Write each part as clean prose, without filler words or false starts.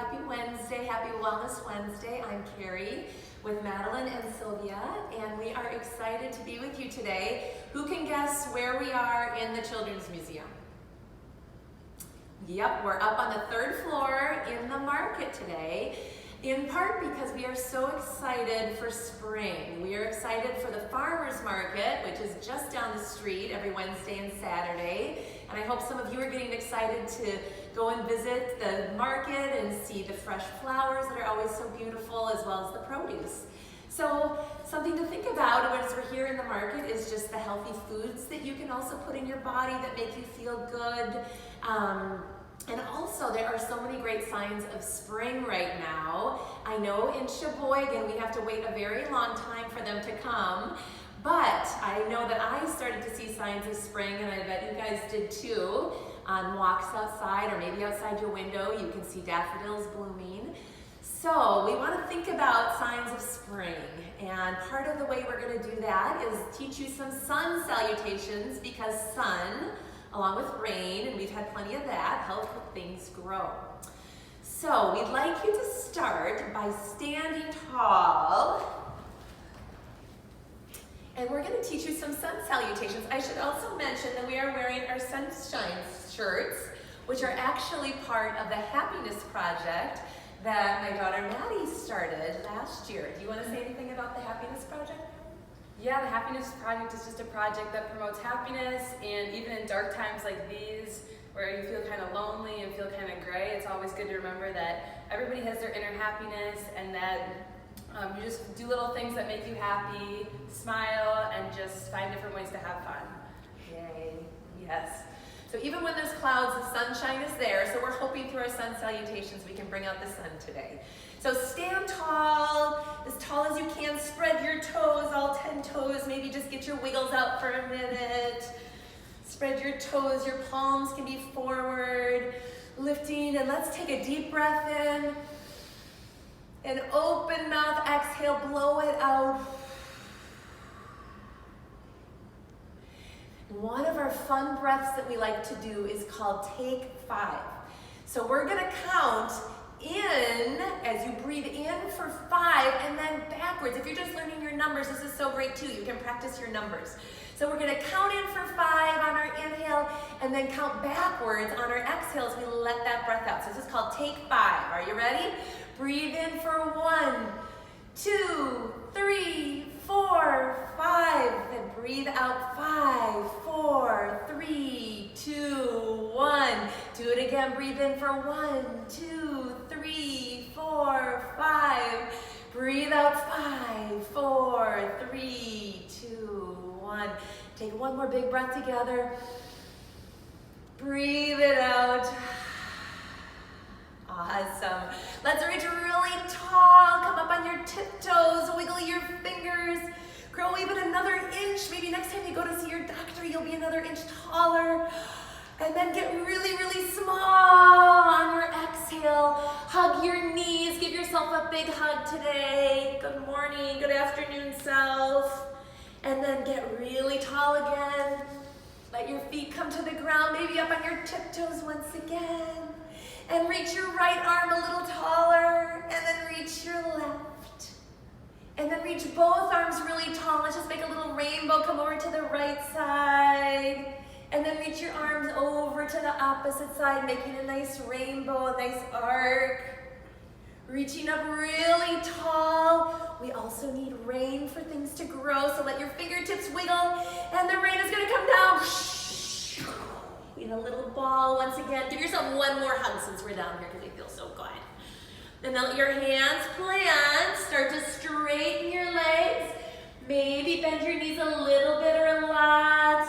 Happy Wednesday, Happy Wellness Wednesday. I'm Carrie with Madeline and Sylvia, and we are excited to be with you today. Who can guess where we are in the Children's Museum? Yep, we're up on the third floor in the market today, in part because we are so excited for spring. We are excited for the farmers market, which is just down the street every Wednesday and Saturday. And I hope some of you are getting excited to go and visit the market and see the fresh flowers that are always so beautiful, as well as the produce. So something to think about as we're here in the market is just the healthy foods that you can also put in your body that make you feel good. And also there are so many great signs of spring right now. I know in Sheboygan we have to wait a very long time for them to come, but I know that I started to see signs of spring, and I bet you guys did too. On walks outside or maybe outside your window, you can see daffodils blooming. So we want to think about signs of spring, and part of the way we're going to do that is teach you some sun salutations, because sun, along with rain, and we've had plenty of that, help things grow. So we'd like you to start by standing tall, and we're going to teach you some sun salutations. I should also mention that we are wearing our sunshine shirts, which are actually part of the Happiness Project that my daughter Maddie started last year. Do you want to say anything about the Happiness Project? Yeah, the Happiness Project is just a project that promotes happiness, and even in dark times like these, where you feel kind of lonely and feel kind of gray, it's always good to remember that everybody has their inner happiness, and that you just do little things that make you happy, smile, and just find different ways to have fun. Yay, yes. So even when there's clouds, the sunshine is there, so we're hoping through our sun salutations we can bring out the sun today. So stand tall as you can, spread your toes, all 10 toes, maybe just get your wiggles out for a minute. Spread your toes, your palms can be forward, lifting, and let's take a deep breath in. And open mouth, exhale, blow it out. One of our fun breaths that we like to do is called Take 5. So we're gonna count in as you breathe in for 5 and then backwards. If you're just learning your numbers, this is so great too. You can practice your numbers. So we're gonna count in for 5 on our inhale and then count backwards on our exhale as we let that breath out. So this is called Take 5. Are you ready? Breathe in for 1, 2, 3, 4, 5. Then breathe out 5, 4, 3, 2, 1. Do it again. Breathe in for 1, 2, 3, 4, 5. Breathe out 5, 4, 3, 2, 1. Take one more big breath together. Breathe it out. Awesome. Let's reach really tall. Come up on your tiptoes. Wiggle your fingers. Grow even another inch. Maybe next time you go to see your doctor, you'll be another inch taller. And then get really, really small on your exhale. Hug your knees. Give yourself a big hug today. Good morning, good afternoon, self. And then get really tall again. Let your feet come to the ground, maybe up on your tiptoes once again. And reach your right arm a little taller, and then reach your left. And then reach both arms really tall. Let's just make a little rainbow. Come over to the right side. And then reach your arms over to the opposite side, making a nice rainbow, a nice arc. Reaching up really tall. We also need rain for things to grow, so let your fingertips wiggle, and the rain is gonna come down. In a little ball once again. Give yourself one more hug since we're down here, because you feel so good. And then let your hands plant. Start to straighten your legs. Maybe bend your knees a little bit or a lot.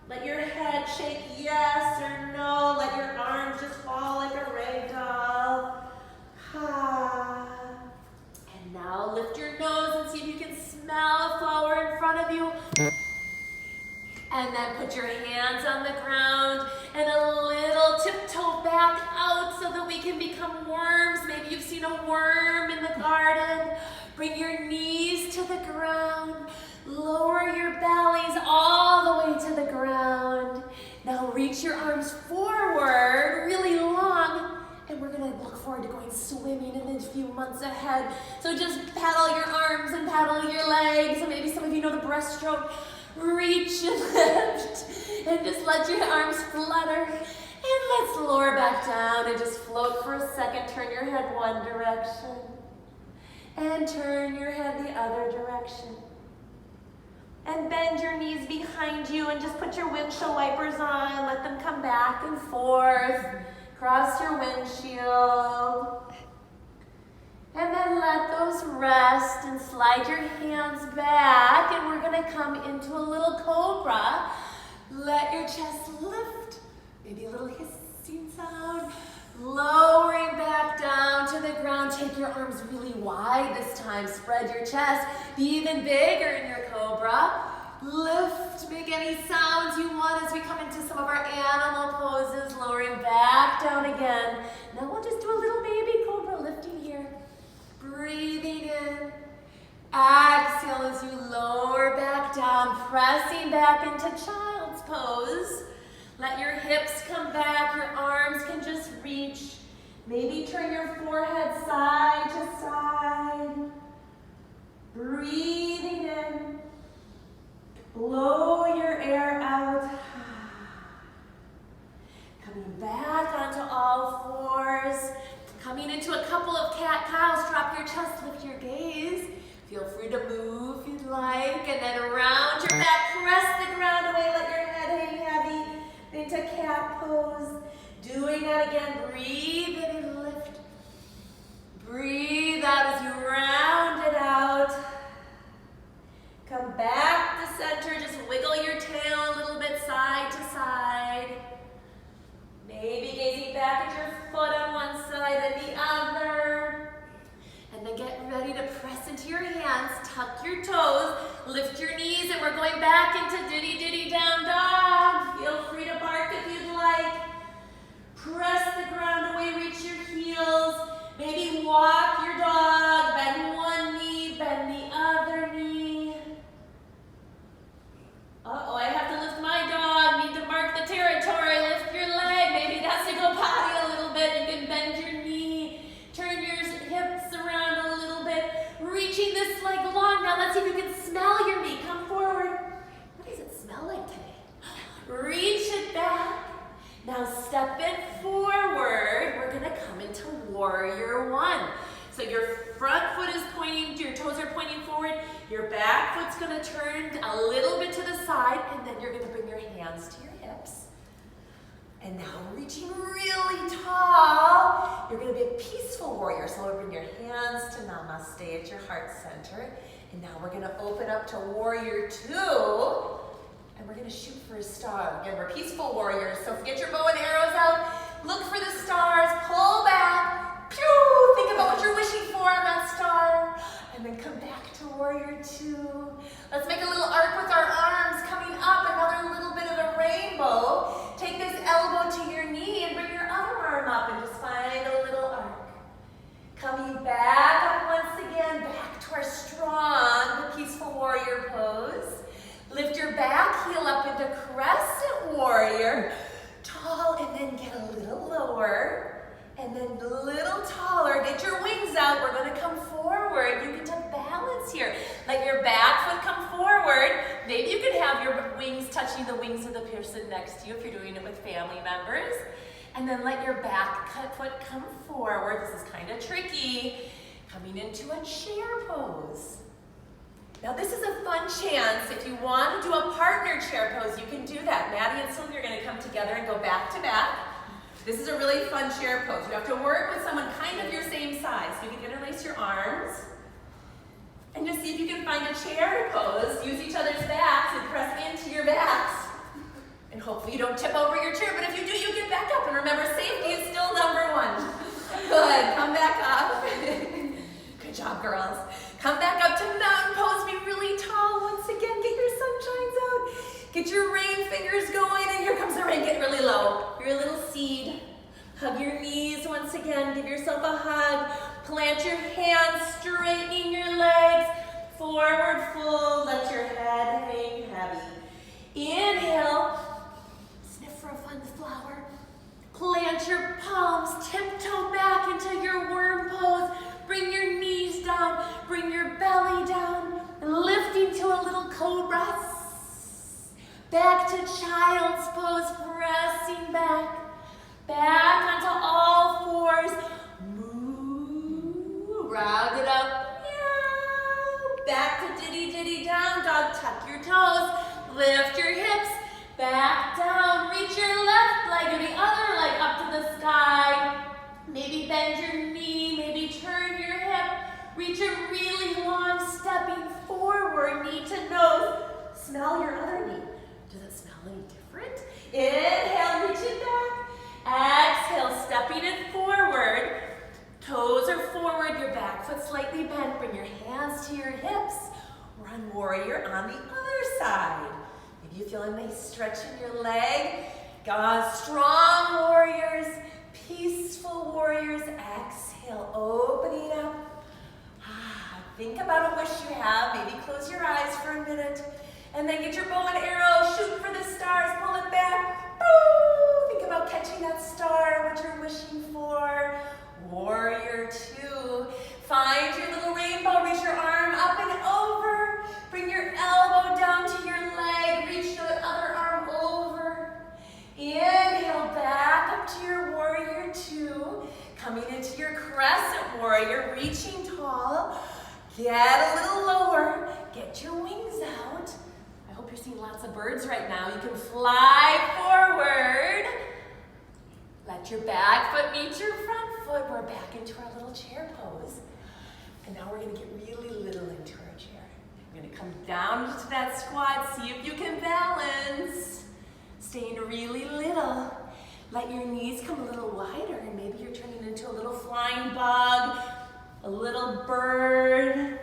Let your head shake yes or no. Let your arms just fall like a rag doll. And now lift your nose and see if you can smell a flower in front of you. And then put your hands on the ground and a little tiptoe back out so that we can become worms. Maybe you've seen a worm in the garden. Bring your knees to the ground. Lower your bellies all the way to the ground. Now reach your arms forward really long, and we're gonna look forward to going months ahead. So just paddle your arms and paddle your legs, and maybe some of you know the breaststroke. Reach and lift, and just let your arms flutter. And let's lower back down and just float for a second. Turn your head one direction, and turn your head the other direction. And bend your knees behind you and just put your windshield wipers on. Let them come back and forth. Cross your windshield. And then let those rest and slide your hands back. And we're going to come into a little cobra. Let your chest lift. Maybe a little hissing sound. Lowering back down to the ground. Take your arms really wide this time. Spread your chest. Be even bigger in your cobra. Lift. Make any sounds you want as we come into some of our animal poses. Lowering back down again. Now we'll just do a little baby cobra lifting here. Breathing in. Exhale as you lower back down. Pressing back into child's pose. Let your hips come back, your arms can just reach. Maybe turn your forehead side to side. Breathing in. Blow your air out. Coming back onto all fours. Coming into a couple of cat-cows. Drop your chest, lift your gaze. Feel free to move if you'd like. And then around your back, press the ground away, let your head hang heavy. Into cat pose. Doing that again. Breathe in and lift. Breathe out as you round it out. Come back to center. Just wiggle your tail a little bit side to side. Maybe gazing back at your foot on one side and the other. And then get ready to press into your hands. Tuck your toes. Lift your knees, and we're going back into ditty ditty down dog. Feel free to bark if you'd like. Press the ground away, reach your heels. Maybe walk your dog. Bend one knee, bend the other knee. Uh-oh, I have to lift my dog. Need to mark the territory. Lift your leg. Maybe it has to go potty a little bit. You can bend your knee. Turn your hips around a little bit. Reaching this leg long. Now let's see if you can smell your knee. Come forward. What does it smell like today? Reach it back. Now step it forward. We're going to come into warrior one. So your front foot is pointing, your toes are pointing forward. Your back foot's going to turn a little bit to the side, and then you're going to bring your hands to your hips. And now reaching really tall. You're going to be a peaceful warrior. So we'll bring your hands to namaste at your heart center. And now we're going to open up to warrior two. And we're going to shoot for a star. Again, we're peaceful warriors. So get your bow and arrows out. Look for the stars. Pull back. Pew! Think about what you're wishing for on that star. And then come back to warrior two. Let's make a little arc with our arms coming up. Another little bit of a rainbow. Take this elbow to your knee and bring your other arm up and just find a little arc. Coming back up once again, back to our strong, peaceful warrior pose. Lift your back heel up into crescent warrior. Tall, and then get a little lower. And then a little taller. Get your wings out. We're going to come forward. You get to balance here. Let your back foot come forward. Maybe you could have your wings touching the wings of the person next to you if you're doing it with family members. And then let your back foot come forward. This is kind of tricky. Coming into a chair pose. Now this is a fun chance. If you want to do a partner chair pose, you can do that. Maddie and Sylvia are going to come together and go back to back. This is a really fun chair pose. You have to work with someone kind of your same size. You can interlace your arms and just see if you can find a chair to pose. Use each other's backs and press into your backs. And hopefully you don't tip over your chair, but if you do, you get back up. And remember, safety is still number one. Good, come back up. Good job, girls. Come back up to mountain pose. Be really tall. Once again, get your sunshines out. Get your rain fingers going, and here comes the rain. Get really low. You're a little seed. Hug your knees once again. Give yourself a hug. Plant your hands, straightening your legs. Forward fold. Let your head hang heavy. Inhale. Sniff for a fun flower. Plant your palms. Tiptoe back into your worm pose. Bring your to child's pose, pressing back. Back onto all fours. Moo. Round it up. Meow. Back to diddy diddy down dog. Tuck your toes. Lift your hips. Back down. Reach your left leg or the other leg up to the sky. Maybe bend your knee. Maybe turn your hip. Reach a really long stepping forward, knee to nose. Smell your other knee. Does it smell any different? Inhale, reach it back. Exhale, stepping it forward. Toes are forward, your back foot slightly bent. Bring your hands to your hips. Run warrior on the other side. Maybe you feel a nice stretch in your leg. Strong warriors, peaceful warriors. Exhale, opening up. Think about a wish you have. Maybe close your eyes for a minute. And then get your bow and arrow. Shoot for the stars. Pull it back. Boo! Think about catching that star, what you're wishing for. Warrior 2. Find your little rainbow. Reach your arm up and over. Bring your elbow down to your leg. Reach the other arm over. Inhale, back up to your warrior 2. Coming into your crescent warrior. Reaching tall. Get a little lower. Get your wings out. I hope you're seeing lots of birds right now. You can fly forward. Let your back foot meet your front foot. We're back into our little chair pose. And now we're going to get really little into our chair. We're going to come down to that squat. See if you can balance. Staying really little. Let your knees come a little wider. And maybe you're turning into a little flying bug. A little bird,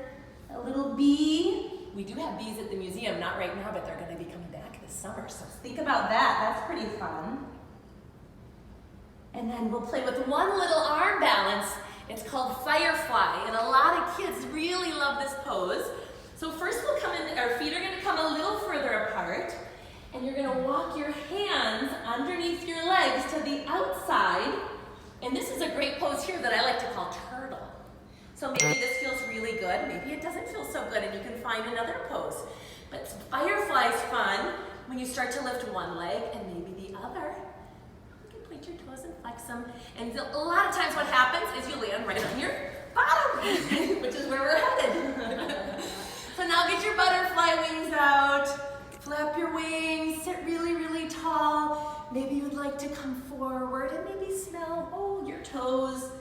a little bee. We do have bees at the museum, not right now, but they're going to be coming back this summer. So think about that. That's pretty fun. And then we'll play with one little arm balance. It's called Firefly, and a lot of kids really love this pose. So first we'll come in, our feet are going to come a little further apart, and you're going to walk your hands underneath your legs to the outside. And this is a great pose here that I like to call turtle. So maybe this feels really good, maybe it doesn't feel so good and you can find another pose. But Firefly's fun when you start to lift one leg and maybe the other. You can point your toes and flex them. And a lot of times what happens is you land right on your bottom, which is where we're headed. So now get your butterfly wings out, flap your wings, sit really, really tall. Maybe you'd like to come forward and maybe smell, your toes.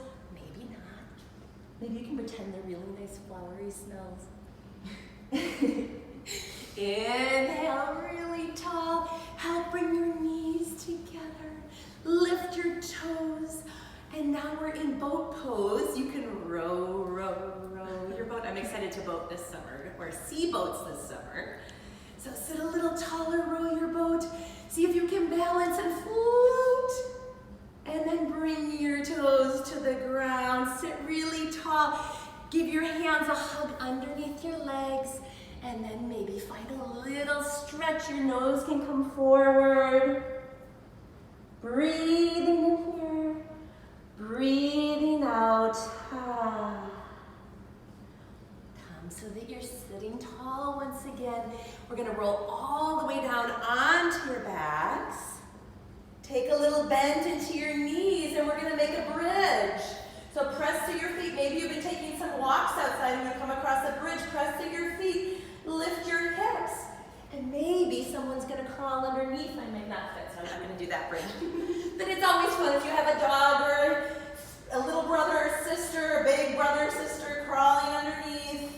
Maybe you can pretend they're really nice flowery smells. Inhale really tall. Help bring your knees together. Lift your toes. And now we're in boat pose. You can row, row, row your boat. I'm excited to boat this summer. We're sea boats this summer. So sit a little taller, row your boat. See if you can balance and float. And then bring your toes to the ground. Sit really tall. Give your hands a hug underneath your legs. And then maybe find a little stretch. Your nose can come forward. Breathing in here. Breathing out. Come so that you're sitting tall once again. We're going to roll all the way down onto your backs. Take a little bend into your knees and we're going to make a bridge. So press to your feet. Maybe you've been taking some walks outside and you come across a bridge. Press to your feet. Lift your hips. And maybe someone's going to crawl underneath. I might not fit, so I'm not going to do that bridge. But it's always fun if you have a dog or a little brother or sister, a big brother or sister crawling underneath.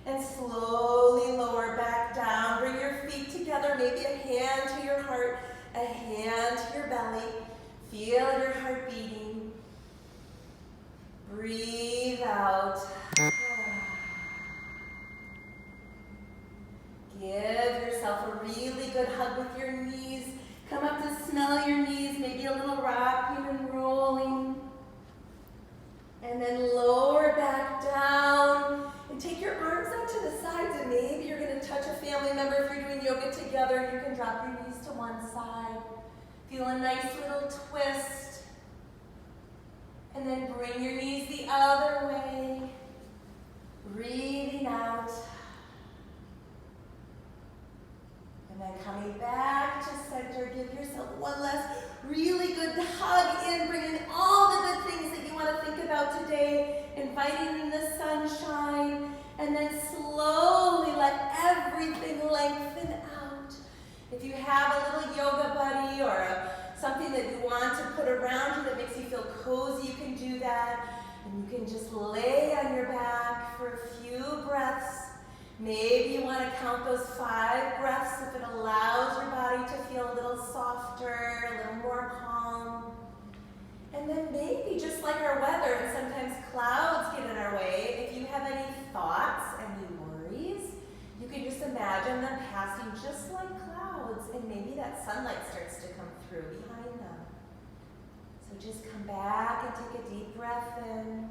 And slowly lower back down. Bring your feet together. Maybe a hand to your heart. A hand to your belly. Feel your heart beating. Breathe out. Give yourself a really good hug with your knees. Come up to smell your knees, maybe a little rocking and rolling. And then lower back down. And take your arms out to the sides and maybe you're going to touch a family member. If you're doing yoga together, you can drop your knees to one side. Feel a nice little twist. And then bring your knees the other way. Breathing out. And then coming back to put around you that makes you feel cozy, you can do that. And you can just lay on your back for a few breaths. Maybe you want to count those 5 breaths if it allows your body to feel a little softer, a little more calm. And then maybe, just like our weather, and sometimes clouds get in our way, if you have any thoughts, any worries, you can just imagine them passing just like clouds, and maybe that sunlight starts to come through behind them. So just come back and take a deep breath in.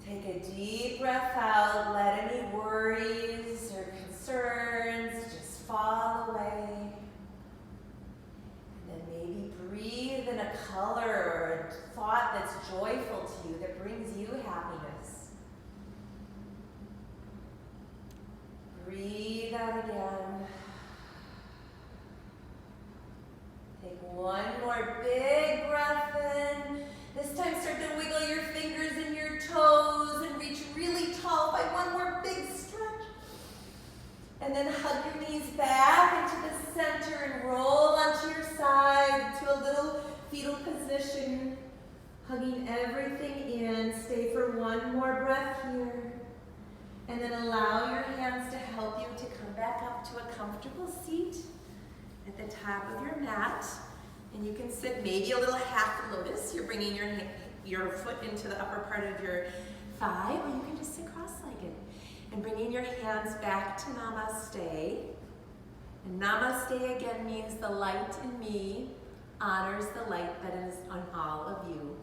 Take a deep breath out. Let any worries or concerns just fall away. And then maybe breathe in a color or a thought that's joyful to you, that brings you happiness. Breathe out again. Take one more big breath in. This time start to wiggle your fingers and your toes and reach really tall by one more big stretch. And then hug your knees back into the center and roll onto your side into a little fetal position. Hugging everything in. Stay for one more breath here. And then allow your hands to help you to come back up to a comfortable seat at the top of your mat. And you can sit maybe a little half lotus. You're bringing your foot into the upper part of your thigh, or you can just sit cross-legged. And bringing your hands back to namaste. And namaste again means the light in me honors the light that is on all of you.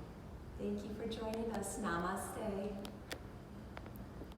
Thank you for joining us. Namaste.